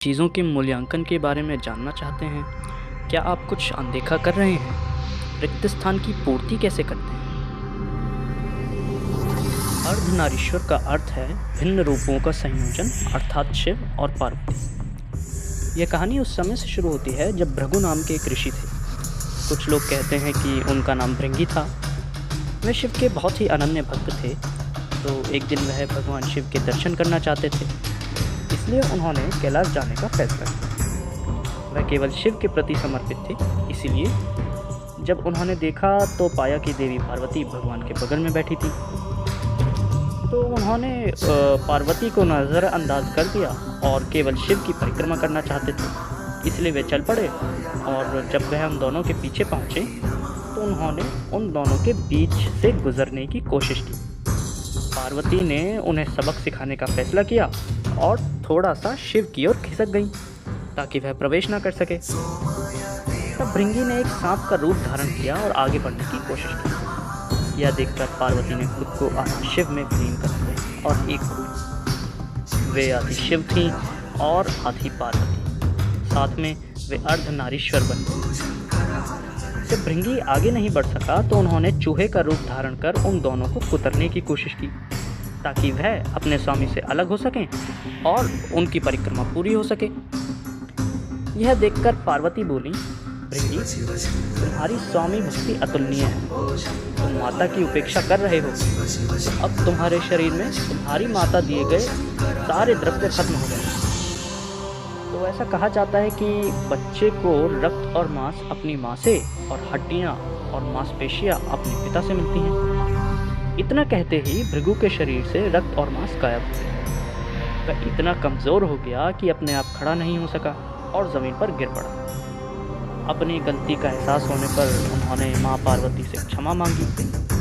चीज़ों के मूल्यांकन के बारे में जानना चाहते हैं? क्या आप कुछ अनदेखा कर रहे हैं? रिक्त स्थान की पूर्ति कैसे करते हैं? अर्धनारीश्वर का अर्थ है भिन्न रूपों का संयोजन अर्थात शिव और पार्वती। यह कहानी उस समय से शुरू होती है जब भृगु नाम के एक ऋषि थे। कुछ लोग कहते हैं कि उनका नाम भृंगी था। वे शिव के बहुत ही अनन्य भक्त थे। तो एक दिन वह भगवान शिव के दर्शन करना चाहते थे, इसलिए उन्होंने कैलाश जाने का फैसला किया। वह केवल शिव के प्रति समर्पित थे, इसीलिए जब उन्होंने देखा तो पाया कि देवी पार्वती भगवान के बगल में बैठी थी। तो उन्होंने पार्वती को नज़रअंदाज कर दिया और केवल शिव की परिक्रमा करना चाहते थे, इसलिए वे चल पड़े। और जब वह उन दोनों के पीछे पहुँचे तो उन्होंने उन दोनों के बीच से गुजरने की कोशिश की। पार्वती ने उन्हें सबक सिखाने का फैसला किया और थोड़ा सा शिव की ओर खिसक गई ताकि वह प्रवेश ना कर सके। तब भृंगी ने एक सांप का रूप धारण किया और आगे बढ़ने की कोशिश की। यह देखकर पार्वती ने खुद को आधी शिव में विलीन कर दिया और एक हो गई। वे आधी शिव थीं और आधी पार्वती, साथ में वे अर्धनारीश्वर बन गए। जब भृंगी आगे नहीं बढ़ सका तो उन्होंने चूहे का रूप धारण कर उन दोनों को कुतरने की कोशिश की ताकि वह अपने स्वामी से अलग हो सकें और उनकी परिक्रमा पूरी हो सके। यह देखकर पार्वती बोली, भृंगी, तुम्हारी स्वामी भक्ति अतुलनीय है। तुम माता की उपेक्षा कर रहे हो, तो अब तुम्हारे शरीर में तुम्हारी माता दिए गए सारे द्रव्य खत्म हो गए। तो ऐसा कहा जाता है कि बच्चे को रक्त और मांस अपनी माँ से और हड्डियाँ और मांसपेशियाँ अपने पिता से मिलती हैं। इतना कहते ही भृगु के शरीर से रक्त और मांस गायब हो गया। वह इतना कमज़ोर हो गया कि अपने आप खड़ा नहीं हो सका और ज़मीन पर गिर पड़ा। अपनी गलती का एहसास होने पर उन्होंने माँ पार्वती से क्षमा मांगी।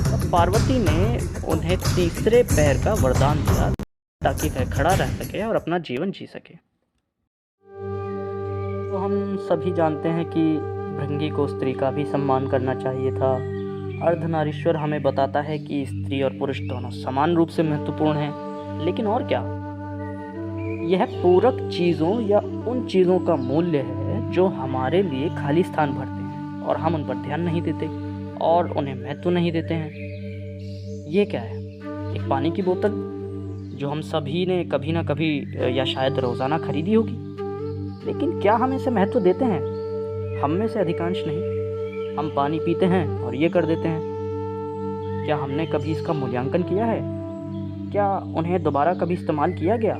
तब पार्वती ने उन्हें तीसरे पैर का वरदान दिया ताकि वह खड़ा रह सके और अपना जीवन जी सके। तो हम सभी जानते हैं कि भृंगी को स्त्री का भी सम्मान करना चाहिए था। अर्धनारीश्वर हमें बताता है कि स्त्री और पुरुष दोनों समान रूप से महत्वपूर्ण हैं, लेकिन और क्या, यह पूरक चीज़ों या उन चीज़ों का मूल्य है जो हमारे लिए खाली स्थान भरते हैं और हम उन पर ध्यान नहीं देते और उन्हें महत्व नहीं देते हैं। ये क्या है? एक पानी की बोतल जो हम सभी ने कभी ना कभी या शायद रोज़ाना खरीदी होगी, लेकिन क्या हम इसे महत्व देते हैं? हम में से अधिकांश नहीं। हम पानी पीते हैं और ये कर देते हैं। क्या हमने कभी इसका मूल्यांकन किया है? क्या उन्हें दोबारा कभी इस्तेमाल किया गया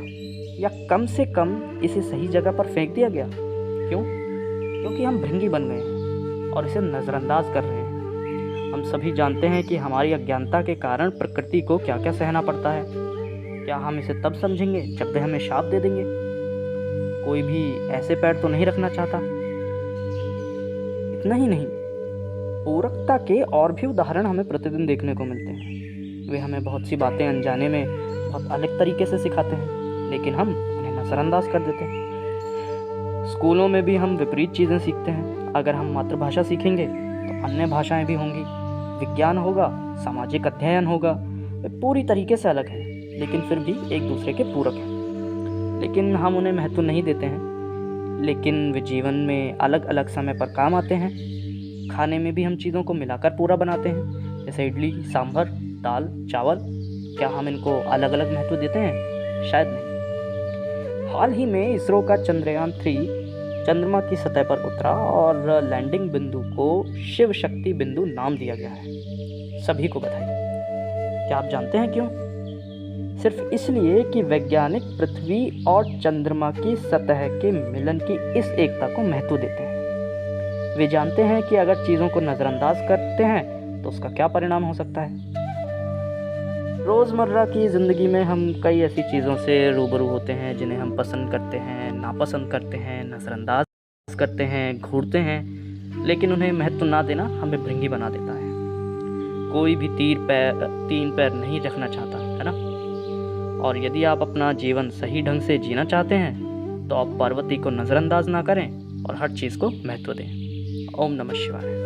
या कम से कम इसे सही जगह पर फेंक दिया गया? क्यों? क्योंकि हम भृंगी बन गए हैं और इसे नज़रअंदाज कर रहे हैं। हम सभी जानते हैं कि हमारी अज्ञानता के कारण प्रकृति को क्या क्या सहना पड़ता है। क्या हम इसे तब समझेंगे जब वे हमें शाप दे देंगे? कोई भी ऐसे पैर तो नहीं रखना चाहता। इतना ही नहीं, पूरकता के और भी उदाहरण हमें प्रतिदिन देखने को मिलते हैं। वे हमें बहुत सी बातें अनजाने में बहुत अलग तरीके से सिखाते हैं, लेकिन हम उन्हें नज़रअंदाज कर देते हैं। स्कूलों में भी हम विपरीत चीज़ें सीखते हैं। अगर हम मातृभाषा सीखेंगे तो अन्य भाषाएं भी होंगी, विज्ञान होगा, सामाजिक अध्ययन होगा। वे पूरी तरीके से अलग हैं, लेकिन फिर भी एक दूसरे के पूरक हैं। लेकिन हम उन्हें महत्व नहीं देते हैं, लेकिन वे जीवन में अलग अलग समय पर काम आते हैं। खाने में भी हम चीज़ों को मिलाकर पूरा बनाते हैं, जैसे इडली, सांभर, दाल, चावल। क्या हम इनको अलग अलग महत्व देते हैं? शायद नहीं। हाल ही में इसरो का चंद्रयान 3 चंद्रमा की सतह पर उतरा और लैंडिंग बिंदु को शिव शक्ति बिंदु नाम दिया गया है। सभी को बधाई। क्या आप जानते हैं क्यों? सिर्फ इसलिए कि वैज्ञानिक पृथ्वी और चंद्रमा की सतह के मिलन की इस एकता को महत्व देते हैं। वे जानते हैं कि अगर चीज़ों को नज़रअंदाज करते हैं तो उसका क्या परिणाम हो सकता है। रोज़मर्रा की ज़िंदगी में हम कई ऐसी चीज़ों से रूबरू होते हैं जिन्हें हम पसंद करते हैं, नापसंद करते हैं, नज़रअंदाज करते हैं, घूरते हैं, लेकिन उन्हें महत्व ना देना हमें भृंगी बना देता है। कोई भी तीन पैर नहीं रखना चाहता, है ना? और यदि आप अपना जीवन सही ढंग से जीना चाहते हैं तो आप पार्वती को नज़रअंदाज ना करें और हर चीज़ को महत्व दें। ओम नमः शिवाय।